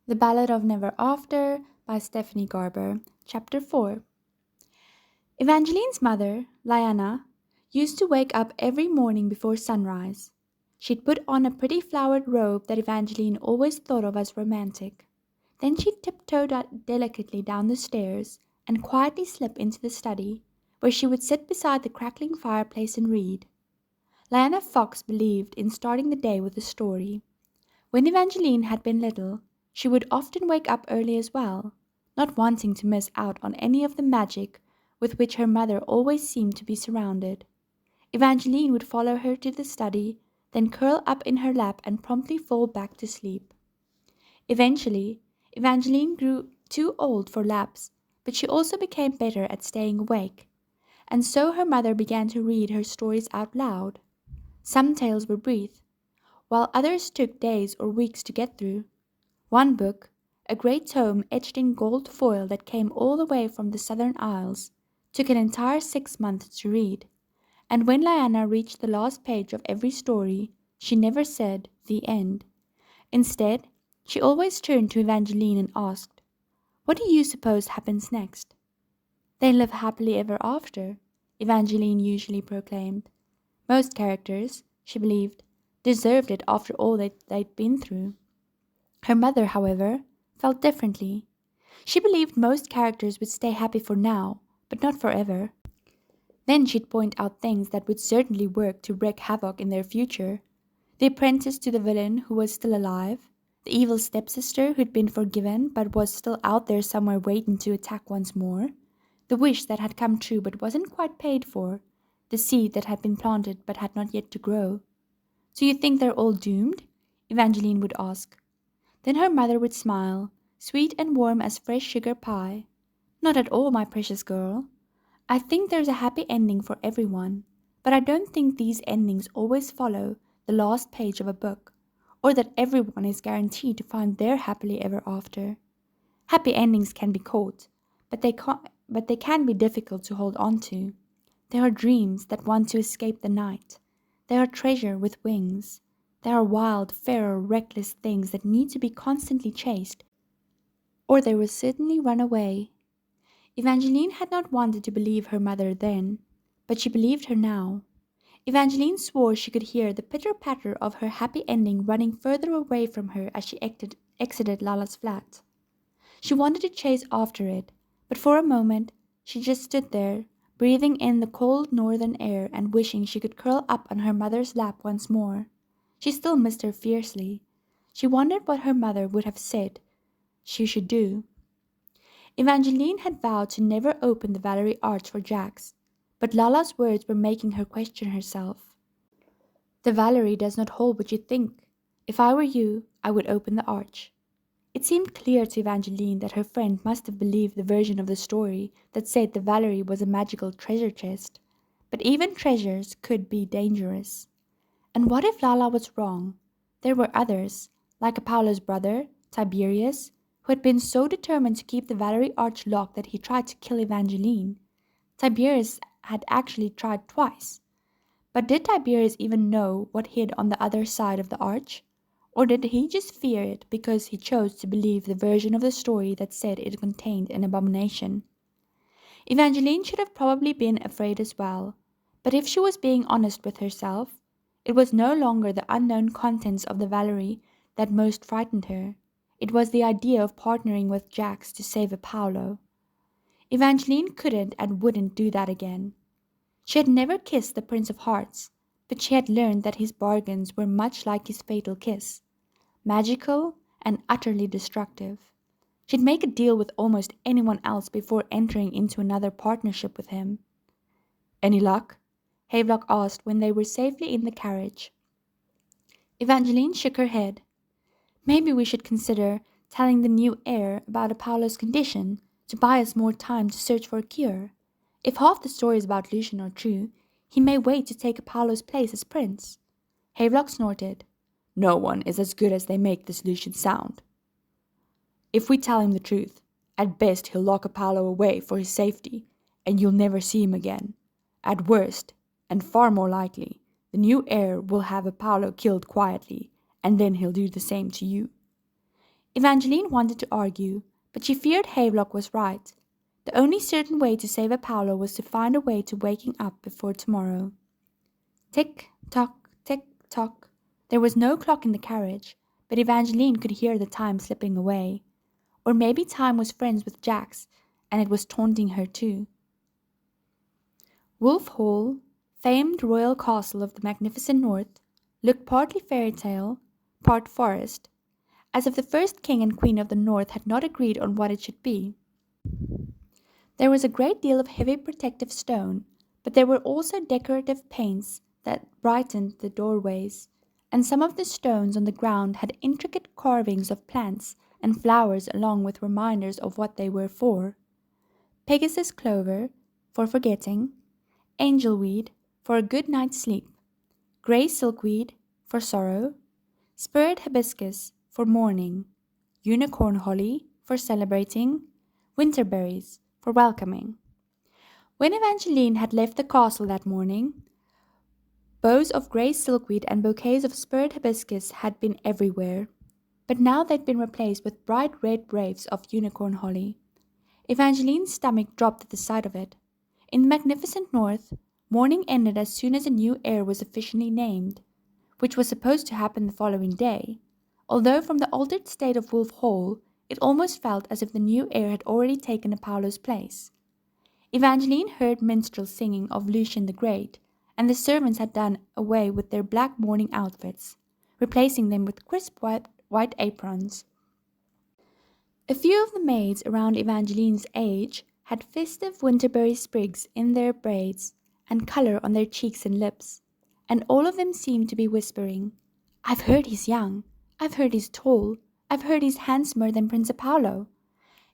The Ballad of Never After by Stephanie Garber, Chapter 4. Evangeline's mother, Liana, used to wake up every morning before sunrise. She'd put on a pretty flowered robe that Evangeline always thought of as romantic. Then she'd tiptoe delicately down the stairs and quietly slip into the study, where she would sit beside the crackling fireplace and read. Liana Fox believed in starting the day with a story. When Evangeline had been little, she would often wake up early as well, not wanting to miss out on any of the magic with which her mother always seemed to be surrounded. Evangeline would follow her to the study, then curl up in her lap and promptly fall back to sleep. Eventually, Evangeline grew too old for laps, but she also became better at staying awake, and so her mother began to read her stories out loud. Some tales were brief, while others took days or weeks to get through. One book, a great tome etched in gold foil that came all the way from the Southern Isles, took an entire 6 months to read, and when Liana reached the last page of every story, she never said "the end." Instead, she always turned to Evangeline and asked, "What do you suppose happens next?" "They live happily ever after," Evangeline usually proclaimed. Most characters, she believed, deserved it after all they'd been through. Her mother, however, felt differently. She believed most characters would stay happy for now, but not forever. Then she'd point out things that would certainly work to wreak havoc in their future. The apprentice to the villain who was still alive, the evil stepsister who'd been forgiven but was still out there somewhere waiting to attack once more, the wish that had come true but wasn't quite paid for, the seed that had been planted but had not yet to grow. "So you think they're all doomed?" Evangeline would ask. Then her mother would smile, sweet and warm as fresh sugar pie. "Not at all, my precious girl. I think there's a happy ending for everyone, but I don't think these endings always follow the last page of a book, or that everyone is guaranteed to find their happily ever after. Happy endings can be caught, but they can be difficult to hold on to. They are dreams that want to escape the night. They are treasure with wings. They are wild, feral, reckless things that need to be constantly chased, or they will certainly run away." Evangeline had not wanted to believe her mother then, but she believed her now. Evangeline swore she could hear the pitter-patter of her happy ending running further away from her as she exited Lala's flat. She wanted to chase after it, but for a moment she just stood there, breathing in the cold northern air and wishing she could curl up on her mother's lap once more. She still missed her fiercely. She wondered what her mother would have said she should do. Evangeline had vowed to never open the Valerie Arch for Jax, but Lala's words were making her question herself. "The Valerie does not hold what you think. If I were you, I would open the arch." It seemed clear to Evangeline that her friend must have believed the version of the story that said the Valerie was a magical treasure chest, but even treasures could be dangerous. And what if Lala was wrong? There were others, like Apollo's brother, Tiberius, who had been so determined to keep the Valerie Arch locked that he tried to kill Evangeline. Tiberius had actually tried twice. But did Tiberius even know what hid on the other side of the arch? Or did he just fear it because he chose to believe the version of the story that said it contained an abomination? Evangeline should have probably been afraid as well, but if she was being honest with herself, it was no longer the unknown contents of the Valerie that most frightened her. It was the idea of partnering with Jax to save Apollo. Evangeline couldn't and wouldn't do that again. She had never kissed the Prince of Hearts, but she had learned that his bargains were much like his fatal kiss, magical and utterly destructive. She'd make a deal with almost anyone else before entering into another partnership with him. "Any luck?" Havelock asked when they were safely in the carriage. Evangeline shook her head. "Maybe we should consider telling the new heir about Apollo's condition to buy us more time to search for a cure. If half the stories about Lucian are true, he may wait to take Apollo's place as prince." Havelock snorted. "No one is as good as they make this Lucian sound. If we tell him the truth, at best he'll lock Apollo away for his safety, and you'll never see him again. At worst, and far more likely, the new heir will have Apollo killed quietly, and then he'll do the same to you." Evangeline wanted to argue, but she feared Havelock was right. The only certain way to save Apollo was to find a way to waking up before tomorrow. Tick, tock, tick, tock. There was no clock in the carriage, but Evangeline could hear the time slipping away. Or maybe time was friends with Jack's, and it was taunting her too. Wolf Hall, famed royal castle of the magnificent north, looked partly fairy tale, part forest, as if the first king and queen of the north had not agreed on what it should be. There was a great deal of heavy protective stone, but there were also decorative paints that brightened the doorways, and some of the stones on the ground had intricate carvings of plants and flowers along with reminders of what they were for. Pegasus clover, for forgetting, angelweed, for a good night's sleep, grey silkweed, for sorrow, spirit hibiscus, for mourning, unicorn holly, for celebrating, winterberries, for welcoming. When Evangeline had left the castle that morning, bows of grey silkweed and bouquets of spirit hibiscus had been everywhere, but now they'd been replaced with bright red wreaths of unicorn holly. Evangeline's stomach dropped at the sight of it. In the magnificent north, morning ended as soon as a new heir was officially named, which was supposed to happen the following day, although from the altered state of Wolf Hall, it almost felt as if the new heir had already taken Apollo's place. Evangeline heard minstrels singing of Lucian the Great, and the servants had done away with their black mourning outfits, replacing them with crisp white aprons. A few of the maids around Evangeline's age had festive winterberry sprigs in their braids and colour on their cheeks and lips, and all of them seemed to be whispering, "I've heard he's young, I've heard he's tall, I've heard he's handsomer than Prince Apollo."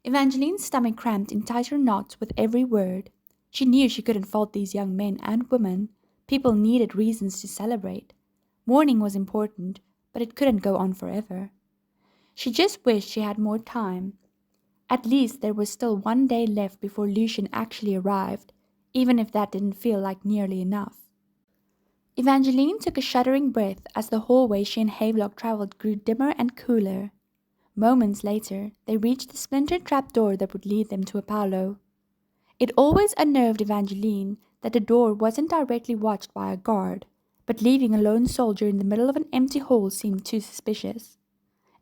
Evangeline's stomach cramped in tighter knots with every word. She knew she couldn't fault these young men and women. People needed reasons to celebrate. Mourning was important, but it couldn't go on forever. She just wished she had more time. At least there was still one day left before Lucian actually arrived, even if that didn't feel like nearly enough. Evangeline took a shuddering breath as the hallway she and Havelock travelled grew dimmer and cooler. Moments later, they reached the splintered trap-door that would lead them to Apollo. It always unnerved Evangeline that the door wasn't directly watched by a guard, but leaving a lone soldier in the middle of an empty hall seemed too suspicious.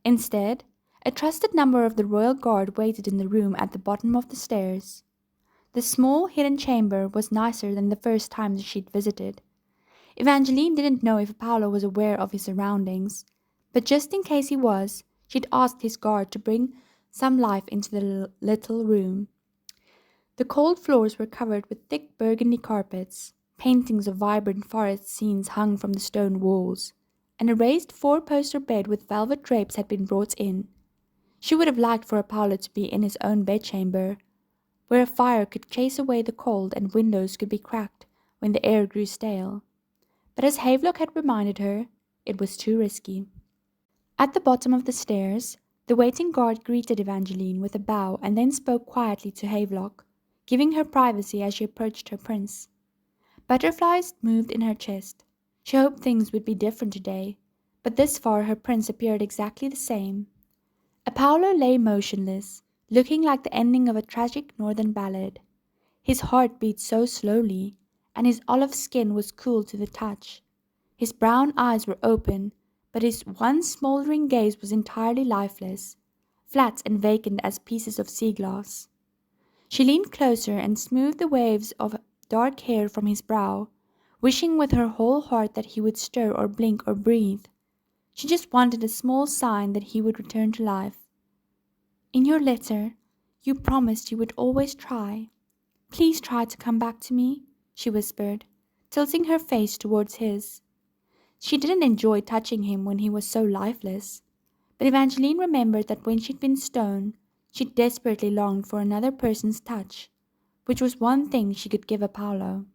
Instead, a trusted member of the royal guard waited in the room at the bottom of the stairs. The small, hidden chamber was nicer than the first time that she'd visited. Evangeline didn't know if Apollo was aware of his surroundings, but just in case he was, she'd asked his guard to bring some life into the little room. The cold floors were covered with thick burgundy carpets, paintings of vibrant forest scenes hung from the stone walls, and a raised four-poster bed with velvet drapes had been brought in. She would have liked for Apollo to be in his own bedchamber, where a fire could chase away the cold and windows could be cracked when the air grew stale. But as Havelock had reminded her, it was too risky. At the bottom of the stairs, the waiting guard greeted Evangeline with a bow and then spoke quietly to Havelock, giving her privacy as she approached her prince. Butterflies moved in her chest. She hoped things would be different today, but this far her prince appeared exactly the same. Apollo lay motionless, looking like the ending of a tragic northern ballad. His heart beat so slowly, and his olive skin was cool to the touch. His brown eyes were open, but his one smouldering gaze was entirely lifeless, flat and vacant as pieces of sea glass. She leaned closer and smoothed the waves of dark hair from his brow, wishing with her whole heart that he would stir or blink or breathe. She just wanted a small sign that he would return to life. "In your letter, you promised you would always try. Please try to come back to me," she whispered, tilting her face towards his. She didn't enjoy touching him when he was so lifeless, but Evangeline remembered that when she'd been stone, she desperately longed for another person's touch, which was one thing she could give Apollo.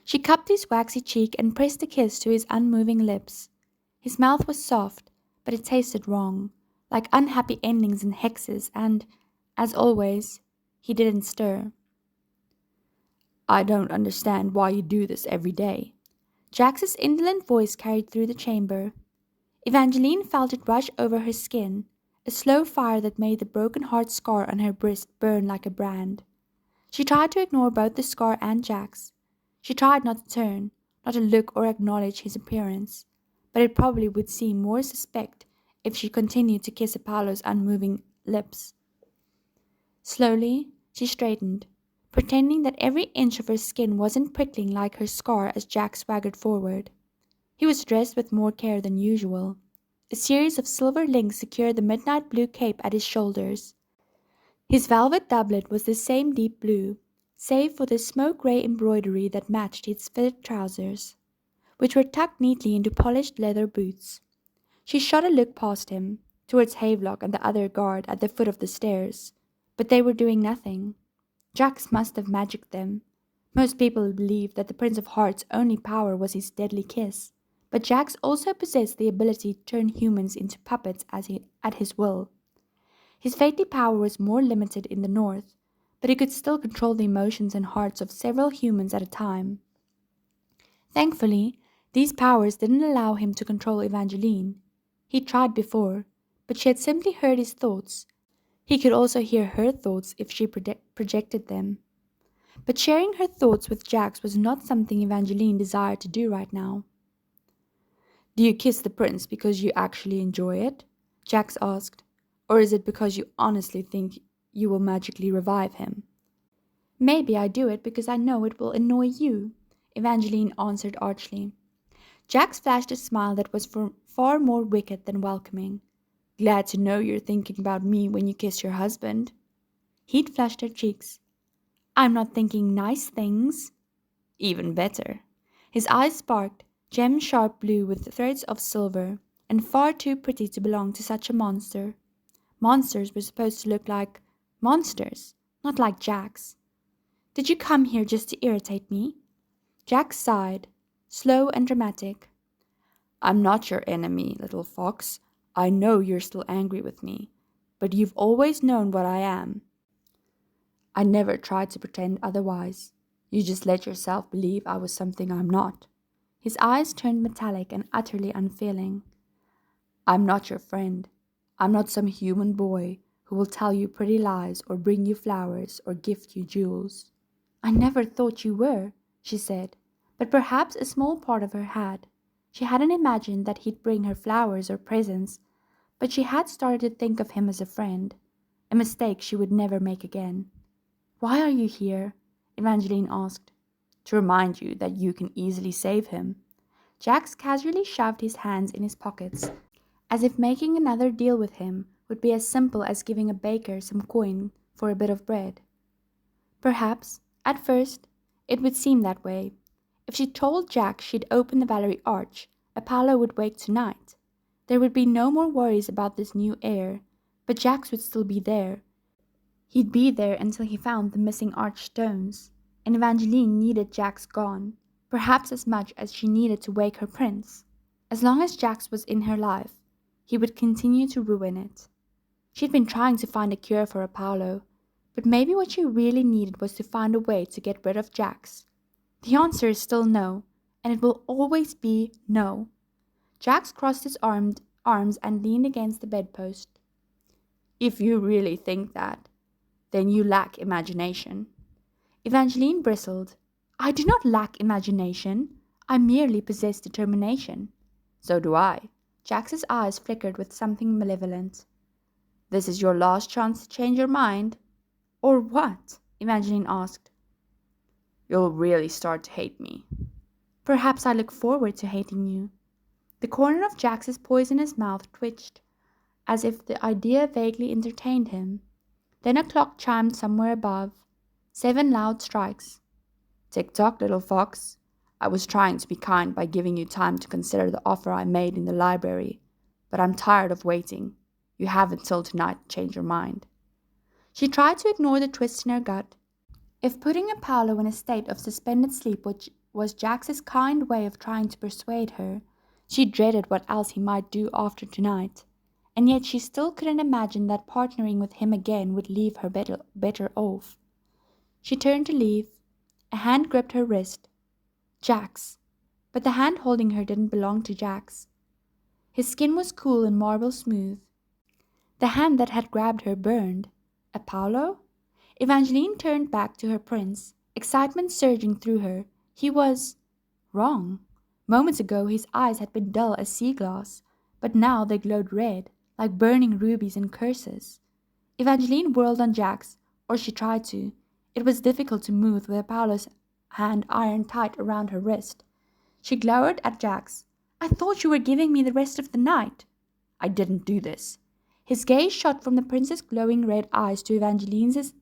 She cupped his waxy cheek and pressed a kiss to his unmoving lips. His mouth was soft, but it tasted wrong, like unhappy endings and hexes, and, as always, he didn't stir. "I don't understand why you do this every day." Jax's indolent voice carried through the chamber. Evangeline felt it rush over her skin, a slow fire that made the broken heart scar on her wrist burn like a brand. She tried to ignore both the scar and Jack's. She tried not to turn, not to look or acknowledge his appearance, but it probably would seem more suspect if she continued to kiss Apollo's unmoving lips. Slowly, she straightened, pretending that every inch of her skin wasn't prickling like her scar as Jack swaggered forward. He was dressed with more care than usual. A series of silver links secured the midnight blue cape at his shoulders. His velvet doublet was the same deep blue, save for the smoke-gray embroidery that matched his fitted trousers, which were tucked neatly into polished leather boots. She shot a look past him, towards Havelock and the other guard at the foot of the stairs, but they were doing nothing. Jax must have magicked them. Most people believed that the Prince of Hearts' only power was his deadly kiss, but Jax also possessed the ability to turn humans into puppets at his will. His fatally power was more limited in the north, but he could still control the emotions and hearts of several humans at a time. Thankfully, these powers didn't allow him to control Evangeline. He tried before, but she had simply heard his thoughts. He could also hear her thoughts if she projected them. But sharing her thoughts with Jax was not something Evangeline desired to do right now. "Do you kiss the prince because you actually enjoy it?" Jax asked. "Or is it because you honestly think you will magically revive him?" "Maybe I do it because I know it will annoy you," Evangeline answered archly. Jax flashed a smile that was far more wicked than welcoming. "Glad to know you're thinking about me when you kiss your husband." Heat flushed her cheeks. "I'm not thinking nice things." "Even better." His eyes sparked, gem-sharp blue with threads of silver, and far too pretty to belong to such a monster. Monsters were supposed to look like monsters, not like Jax. "Did you come here just to irritate me?" Jax sighed, slow and dramatic. "I'm not your enemy, little fox. I know you're still angry with me, but you've always known what I am. I never tried to pretend otherwise. You just let yourself believe I was something I'm not." His eyes turned metallic and utterly unfeeling. "I'm not your friend. I'm not some human boy who will tell you pretty lies or bring you flowers or gift you jewels." "I never thought you were," she said, but perhaps a small part of her had. She hadn't imagined that he'd bring her flowers or presents, but she had started to think of him as a friend, a mistake she would never make again. "Why are you here?" Evangeline asked. "To remind you that you can easily save him." Jax casually shoved his hands in his pockets, as if making another deal with him would be as simple as giving a baker some coin for a bit of bread. Perhaps, at first, it would seem that way. If she told Jax she'd open the Valerie Arch, Apollo would wake tonight. There would be no more worries about this new heir, but Jax would still be there. He'd be there until he found the missing arch stones, and Evangeline needed Jax gone, perhaps as much as she needed to wake her prince. As long as Jax was in her life, he would continue to ruin it. She'd been trying to find a cure for Apollo, but maybe what she really needed was to find a way to get rid of Jax. The answer is still no, and it will always be no. Jax crossed his arms and leaned against the bedpost. "If you really think that, then you lack imagination." Evangeline bristled. "I do not lack imagination. I merely possess determination." "So do I." Jax's eyes flickered with something malevolent. "This is your last chance to change your mind." "Or what?" Evangeline asked. "You'll really start to hate me." "Perhaps I look forward to hating you." The corner of Jax's poisonous mouth twitched, as if the idea vaguely entertained him. Then a clock chimed somewhere above. 7 loud strikes. "Tick-tock, little fox. I was trying to be kind by giving you time to consider the offer I made in the library, but I'm tired of waiting. You have until tonight to change your mind." She tried to ignore the twist in her gut. If putting Apollo in a state of suspended sleep was Jax's kind way of trying to persuade her, she dreaded what else he might do after tonight, and yet she still couldn't imagine that partnering with him again would leave her better off. She turned to leave. A hand gripped her wrist. Jax. But the hand holding her didn't belong to Jax. His skin was cool and marble smooth. The hand that had grabbed her burned. Apollo? Evangeline turned back to her prince, excitement surging through her. He was wrong. Moments ago his eyes had been dull as sea glass, but now they glowed red, like burning rubies and curses. Evangeline whirled on Jax, or she tried to. It was difficult to move with Apollo's hand iron tight around her wrist. She glowered at Jax. I thought you were giving me the rest of the night. I didn't do this. His gaze shot from the prince's glowing red eyes to Evangeline's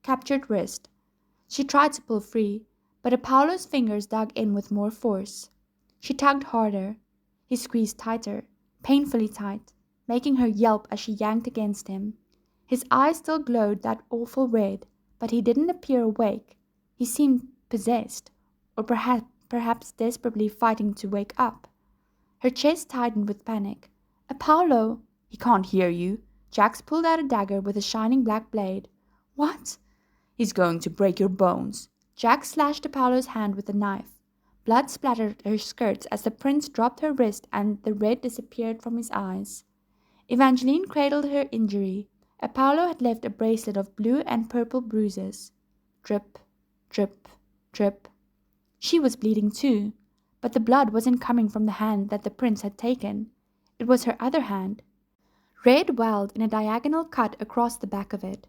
captured wrist. She tried to pull free, but Apollo's fingers dug in with more force. She tugged harder. He squeezed tighter, painfully tight, making her yelp as she yanked against him. His eyes still glowed that awful red, but he didn't appear awake. He seemed possessed, or perhaps desperately fighting to wake up. Her chest tightened with panic. Apollo! He can't hear you. Jax pulled out a dagger with a shining black blade. What? He's going to break your bones. Jax slashed Apollo's hand with the knife. Blood splattered her skirts as the prince dropped her wrist and the red disappeared from his eyes. Evangeline cradled her injury. Apollo had left a bracelet of blue and purple bruises. Drip, drip, drip. She was bleeding too, but the blood wasn't coming from the hand that the prince had taken. It was her other hand. Red welled in a diagonal cut across the back of it,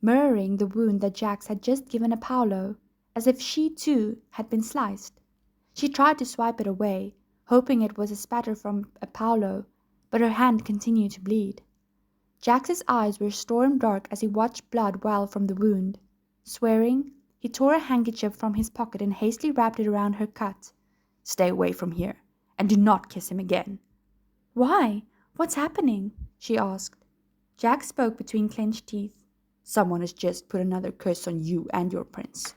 mirroring the wound that Jax had just given Apollo, as if she too had been sliced. She tried to swipe it away, hoping it was a spatter from Apollo, but her hand continued to bleed. Jax's eyes were storm dark as he watched blood well from the wound. Swearing, he tore a handkerchief from his pocket and hastily wrapped it around her cut. Stay away from here, and do not kiss him again. Why? What's happening? She asked. Jax spoke between clenched teeth. Someone has just put another curse on you and your prince.